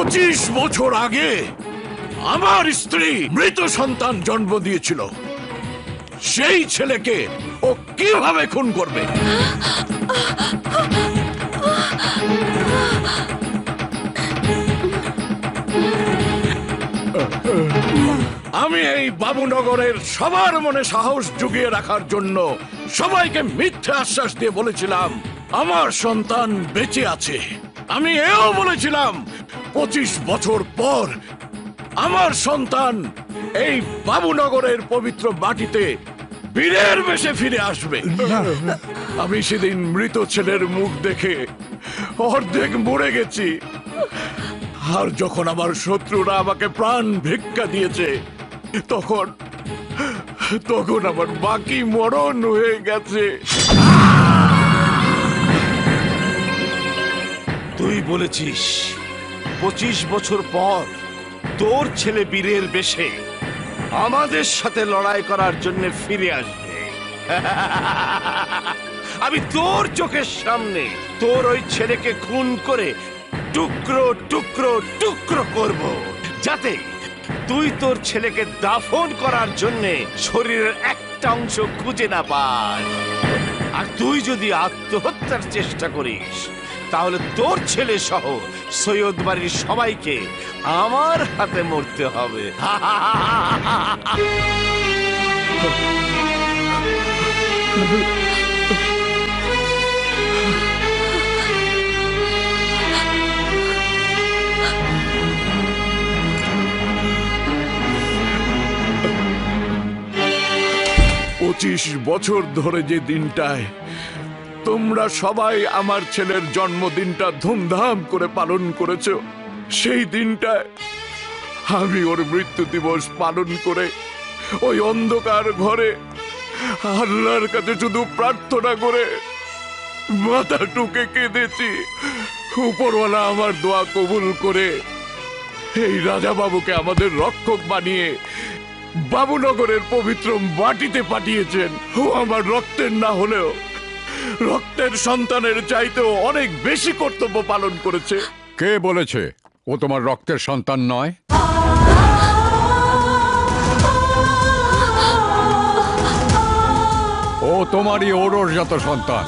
25 বছর আগে আমার স্ত্রী মৃত সন্তান জন্ম দিয়েছিল। সেই ছেলেকে ও কিভাবে খুন করবে? আমি এই বাবুনগরের সবার মনে সাহস জুগিয়ে রাখার জন্য সবাইকে মিথ্যা আশ্বাস দিয়ে বলেছিলাম আমার সন্তান বেঁচে আছে। আমি এও বলেছিলাম 25 বছর পর আমার সন্তান এই বাবুনগরের পবিত্র মাটিতে বীরের বেশে ফিরে আসবে। আমি সেদিন মৃত ছেলের মুখ দেখে অর্ধেক মরে গেছি। আর যখন আমার শত্রুরা আমাকে প্রাণ ভিক্ষা দিয়েছে তখন তখন আমার বাকি মরণ হয়ে গেছে। তুই বলেছিস 25 বছর পর তোর ছেলে বীরের বেশে আমাদের সাথে লড়াই করার জন্য ফিরে আসবে। আমি তোর চোখের সামনে তোর ওই ছেলেকে খুন করে টুকরো টুকরো টুকরো করব, যাতে তুই তোর ছেলেকে দাফন করার জন্য শরীরের একটা অংশ খুঁজে না পাস। আর তুই যদি আত্মহত্যার চেষ্টা করিস তাহলে তোর ছেলে সহ সৈয়দ বাড়ির সবাইকে আমার হাতে মরতে হবে। 25 বছর ধরে যে দিনটায় তোমরা সবাই আমার ছেলের জন্মদিনটা ধুমধাম করে পালন করেছো, সেই দিনটায় আমি ওর মৃত্যু দিবস পালন করে ওই অন্ধকার ঘরে আল্লাহর কাছে শুধু প্রার্থনা করে মাথা টুকে কেঁদেছি। উপরওয়ালা আমার দোয়া কবুল করে এই রাজা বাবুকে আমাদের রক্ষক বানিয়ে বাবুনগরের পবিত্র মাটিতে পাঠিয়েছেন। ও আমার রক্তের না হলেও রক্তের সন্তানের চাইতেও অনেক বেশি কর্তব্য পালন করেছে। কে বলেছে ও তোমার রক্তের সন্তান নয়? ও তোমারই ওরজাত সন্তান।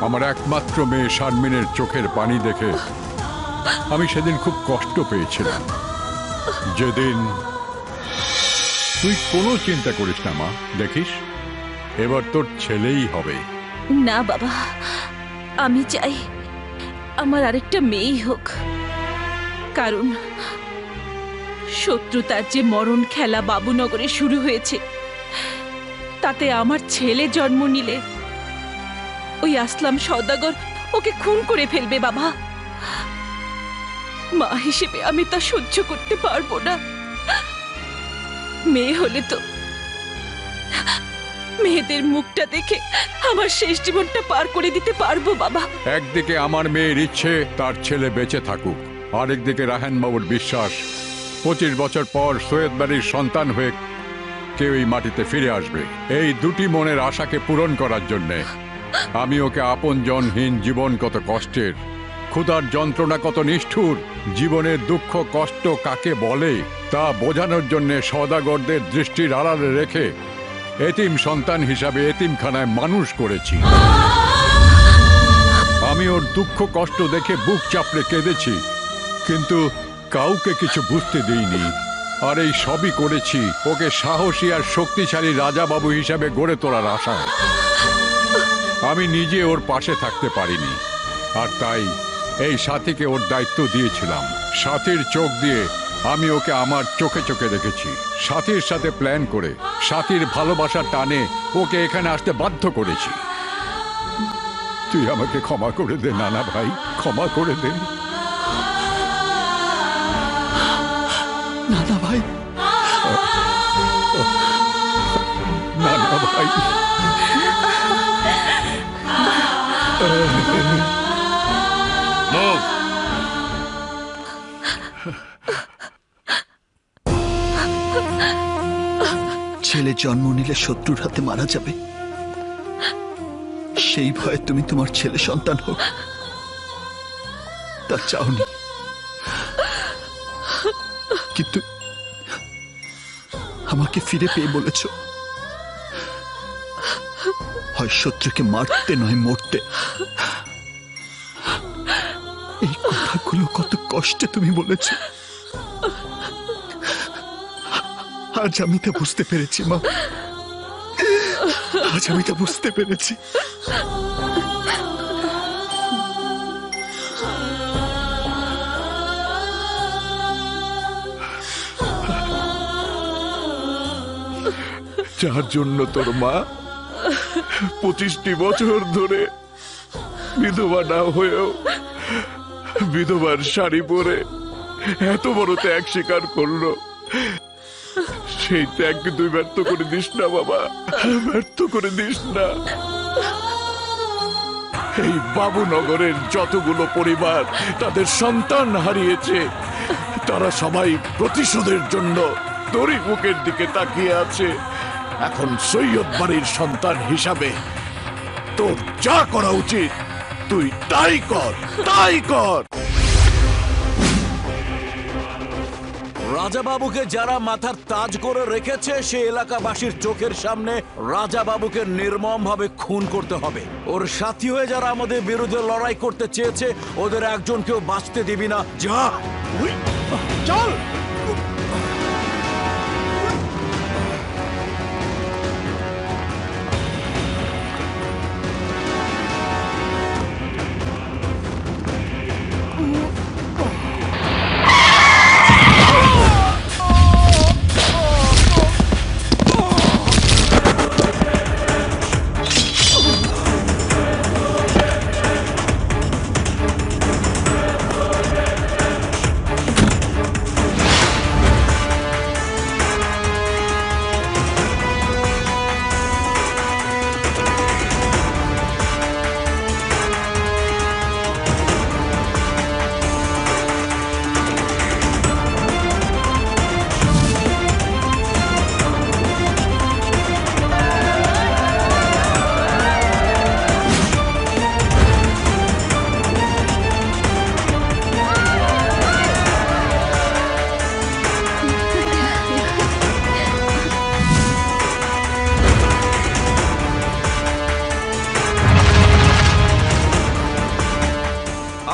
আমার একমাত্র মেয়ে শারমিনের চোখের পানি দেখে আমি সেদিন খুব কষ্ট পেয়েছিলাম। যেদিন তুই কোনো চিন্তা করিস না মা, দেখিস এবার তোর ছেলেই হবে। না বাবা, আমি চাই আমার আরেকটা মেয়েই হোক, কারণ শত্রুতার যে মরণ খেলা বাবুনগরে শুরু হয়েছে তাতে আমার ছেলে জন্ম নিলে ওই আসলাম সওদাগর ওকে খুন করে ফেলবে বাবা। মা হিসেবে আমি তা সহ্য করতে পারবো না। মেয়ে হলে তো মেয়েদের মুখটা দেখে আমার শেষ জীবনটা পার করে দিতে পারবো বাবা। একদিকে আমার মেয়ের ইচ্ছে তার ছেলে বেঁচে থাকুক, আরেকদিকে রাহান বাবুর বিশ্বাস 25 বছর পর সৈয়দ বাড়ির সন্তান হয়ে কেউ এই মাটিতে ফিরে আসবে। এই দুটি মনের আশাকে পূরণ করার জন্যে আমি ওকে আপনজনহীন জীবন কত কষ্টের, ক্ষুধার যন্ত্রণা কত নিষ্ঠুর, জীবনের দুঃখ কষ্ট কাকে বলে তা বোঝানোর জন্যে সওদাগরদের দৃষ্টির আড়ালে রেখে এতিম সন্তান হিসাবে এতিমখানায় মানুষ করেছি। আমি ওর দুঃখ কষ্ট দেখে বুক চাপড়ে কেঁদেছি, কিন্তু কাউকে কিছু বুঝতে দিইনি। আর এই সবই করেছি ওকে সাহসী আর শক্তিশালী রাজাবাবু হিসাবে গড়ে তোলার আশায়। আমি নিজে ওর পাশে থাকতে পারিনি, আর তাই এই সাথীকে ওর দায়িত্ব দিয়েছিলাম। সাথীর চোখ দিয়ে আমি ওকে আমার চোখে চোখে রেখেছি, সাথীর সাথে প্ল্যান করে সাথীর ভালোবাসার টানে ওকে এখানে আসতে বাধ্য করেছি। তুই আমাকে ক্ষমা করে দে নানা ভাই, ক্ষমা করে দে। নানা ভাই, নানা ভাই, ছেলে জন্ম নিলে শত্রুর হাতে মারা যাবে, সেই ভয়ে তুমি তোমার ছেলে সন্তান হোক তা চাওনি, কিন্তু আমাকে ফিরে পেয়ে বলেছ হয় শত্রুকে মারতে নয় মরতে। এই কথাগুলো কত কষ্টে তুমি বলেছ, আজ আমি তা বুঝতে পেরেছি মা, আজ আমি তা বুঝতে পেরেছি। যার জন্য তোর মা 25টি বছর ধরে বিধবা না হয়েও বিধবার শাড়ি পরে এত বড় ত্যাগ স্বীকার করলো, সেই ত্যাগকে তুই ব্যর্থ করে দিস না বাবা, ব্যর্থ করে দিস না। এই বাবুনগরের যতগুলো পরিবার তাদের সন্তান হারিয়েছে, তারা সবাই প্রতিশোধের জন্য তোরই মুখের দিকে তাকিয়ে আছে। এখন সৈয়দ বাড়ির সন্তান হিসাবে তোর যা করা উচিত তুই তাই কর, তাই কর। রাজা বাবুকে যারা মাথার তাজ করে রেখেছে সে এলাকাবাসীর চোখের সামনে রাজা বাবুকে নির্মম ভাবে খুন করতে হবে। ওর সাথী হয়ে যারা আমাদের বিরুদ্ধে লড়াই করতে চেয়েছে ওদের একজনকেও বাঁচতে দিবি না। যা চল।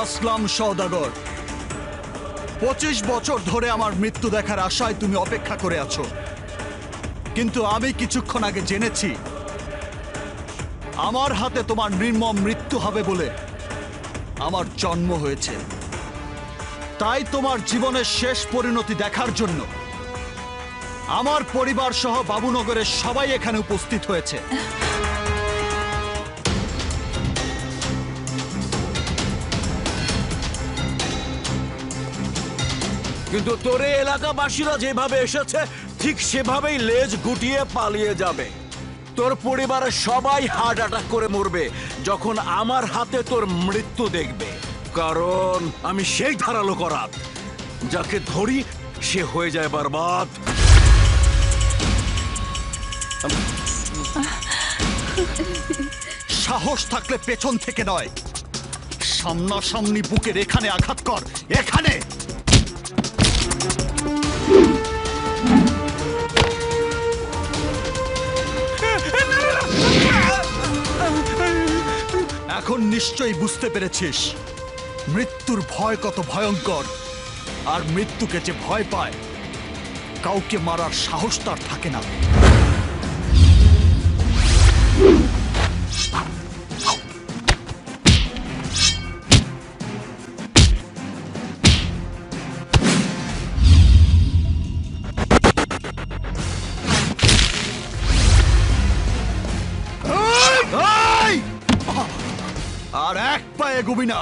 আসলাম সওদাগর, 25 বছর ধরে আমার মৃত্যু দেখার আশায় তুমি অপেক্ষা করে আছো, কিন্তু আমি কিছুক্ষণ আগে জেনেছি আমার হাতে তোমার নির্মম মৃত্যু হবে বলে আমার জন্ম হয়েছে। তাই তোমার জীবনের শেষ পরিণতি দেখার জন্য আমার পরিবার সহ বাবুনগরের সবাই এখানে উপস্থিত হয়েছে। কিন্তু তোরে এলাকাবাসীরা যেভাবে এসেছে ঠিক সেভাবেই লেজ গুটিয়ে পালিয়ে যাবে। তোর পরিবারের সবাই হার্ট অ্যাটাক করে মরবে যখন আমার হাতে তোর মৃত্যু দেখবে, কারণ আমি সেই ধারালো করাত, যাকে ধরি সে হয়ে যায় বরবাদ। সাহস থাকলে পেছন থেকে নয়, সামনাসামনি বুকের এখানে আঘাত কর, এখানে। এখন নিশ্চয়ই বুঝতে পেরেছিস মৃত্যুর ভয় কত ভয়ঙ্কর, আর মৃত্যুকে যে ভয় পায় কাউকে মারার সাহস তার থাকে না। আর এক পায়ে এগোবি না।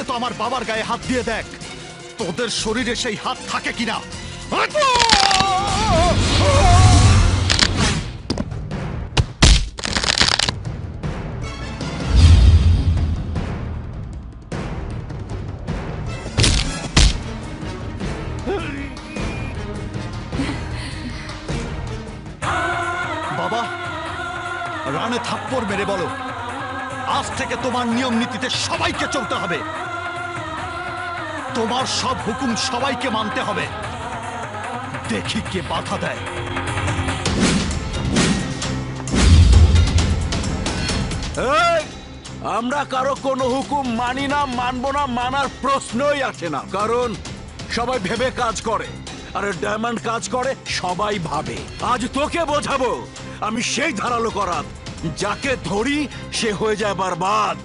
তো আমার বাবার গায়ে হাত দিয়ে দেখ তোদের শরীরে সেই হাত থাকে কিনা। বাবা, রানে থাপ্পড় মেরে বলো আজ থেকে তোমার নিয়ম নীতিতে সবাইকে চলতে হবে, তোমার সব হুকুম সবাইকে মানতে হবে। দেখি কে বাধা দেয়। এই, আমরা কারো কোনো হুকুম মানি না, মানবো না, মানার প্রশ্নই আসে না। কারণ সবাই ভেবে কাজ করে, আর ডায়মন্ড কাজ করে সবাই ভাবে। আজ তোকে বোঝাবো আমি সেই ধারালো করাত, যাকে ধরি সে হয়ে যায় বরবাদ।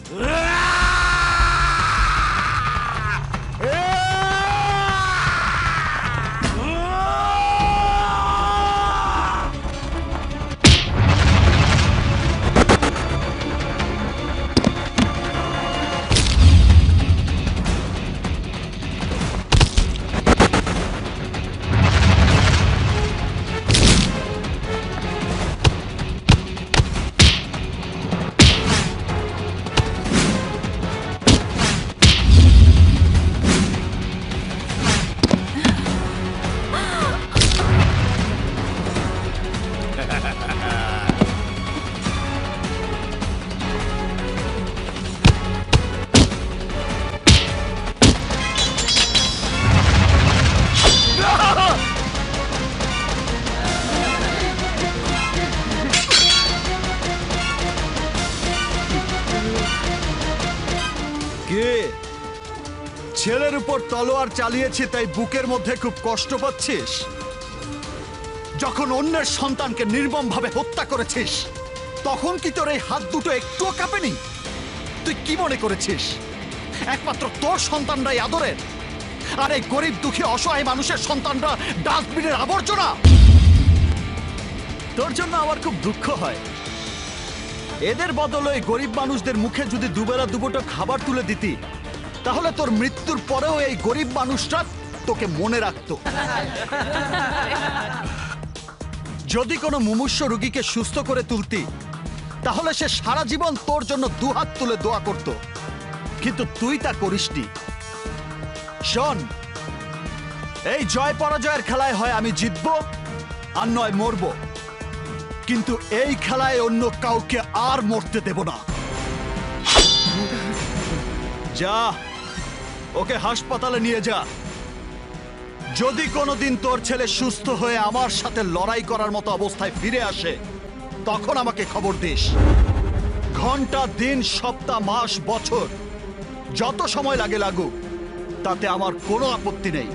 কে ছেলের উপর তলোয়ার চালিয়েছি তাই বুকের মধ্যে খুব কষ্ট পাচ্ছিস? যখন অন্যের সন্তানকে নির্মমভাবে হত্যা করেছিস তখন কি তোর এই হাত দুটো একটুও কাঁপেনি? তুই কি মনে করেছিস একমাত্র তোর সন্তানরাই আদরের, আর এই গরিব দুঃখী অসহায় মানুষের সন্তানরা ডাস্টবিনের আবর্জনা? তোর জন্য আমার খুব দুঃখ হয়। এদের বদলে এই গরিব মানুষদের মুখে যদি দুবেলা দুপুটো খাবার তুলে দিতি তাহলে তোর মৃত্যুর পরেও এই গরিব মানুষটা তোকে মনে রাখতো। যদি কোনো মুমূর্ষু রোগীকে সুস্থ করে তুলতি তাহলে সে সারা জীবন তোর জন্য দুহাত তুলে দোয়া করত, কিন্তু তুই তা করিসনি। শোন, এই জয় পরাজয়ের খেলায় হয় আমি জিতবো আর নয় মরবো, কিন্তু এই খেলায় অন্য কাউকে আর মরতে দেব না। যা, ওকে হাসপাতালে নিয়ে যা। যদি কোনোদিন তোর ছেলে সুস্থ হয়ে আমার সাথে লড়াই করার মতো অবস্থায় ফিরে আসে তখন আমাকে খবর দিস। ঘন্টা, দিন, সপ্তাহ, মাস, বছর যত সময় লাগে লাগুক তাতে আমার কোনো আপত্তি নেই।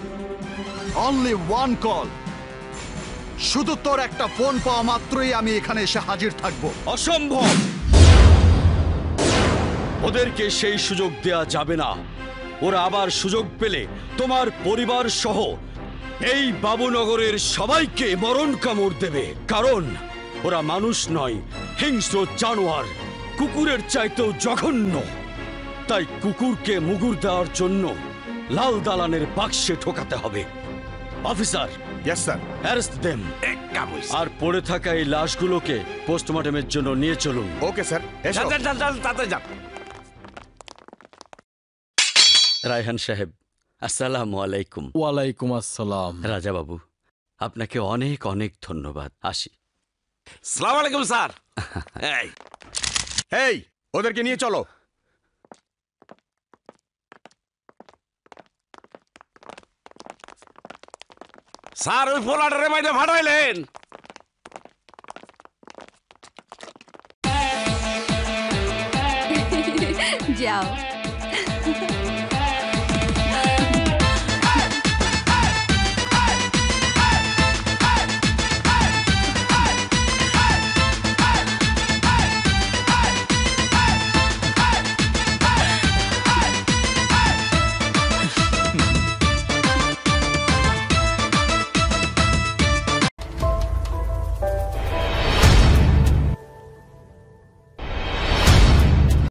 অনলি ওয়ান কল, শুধু তোর একটা ফোন পাওয়া মাত্রই আমি এখানে এসে হাজির থাকবো। অসম্ভব, ওদেরকে সেই সুযোগ দেয়া যাবে না। ওরা আবার সুযোগ পেলে তোমার পরিবার সহ এই বাবুনগরের সবাইকে মরণ কামড় দেবে। কারণ ওরা মানুষ নয়, হিংস্র জানোয়ার, কুকুরের চাইতেও জঘন্য। তাই কুকুরকে মুগুর দেওয়ার জন্য লাল দালানের বাক্সে ঠোকাতে হবে। Officer, yes sir. Arrest them. আর পড়ে থাকা এই লাশগুলোকে পোস্টমর্টমের জন্য নিয়ে চলুন। Okay sir. এসো। তাড়াতাড়ি যান। রায়হান সাহেব, আসসালামু আলাইকুম। ওয়ালাইকুম আসসালাম। রাজা বাবু, আপনাকে অনেক অনেক ধন্যবাদ। আসি। সালাম আলাইকুম স্যার। এই ওদেরকে নিয়ে চলো। স্যার, ওই পোলাটারে মাইরে ফাটাইলেন। যাও।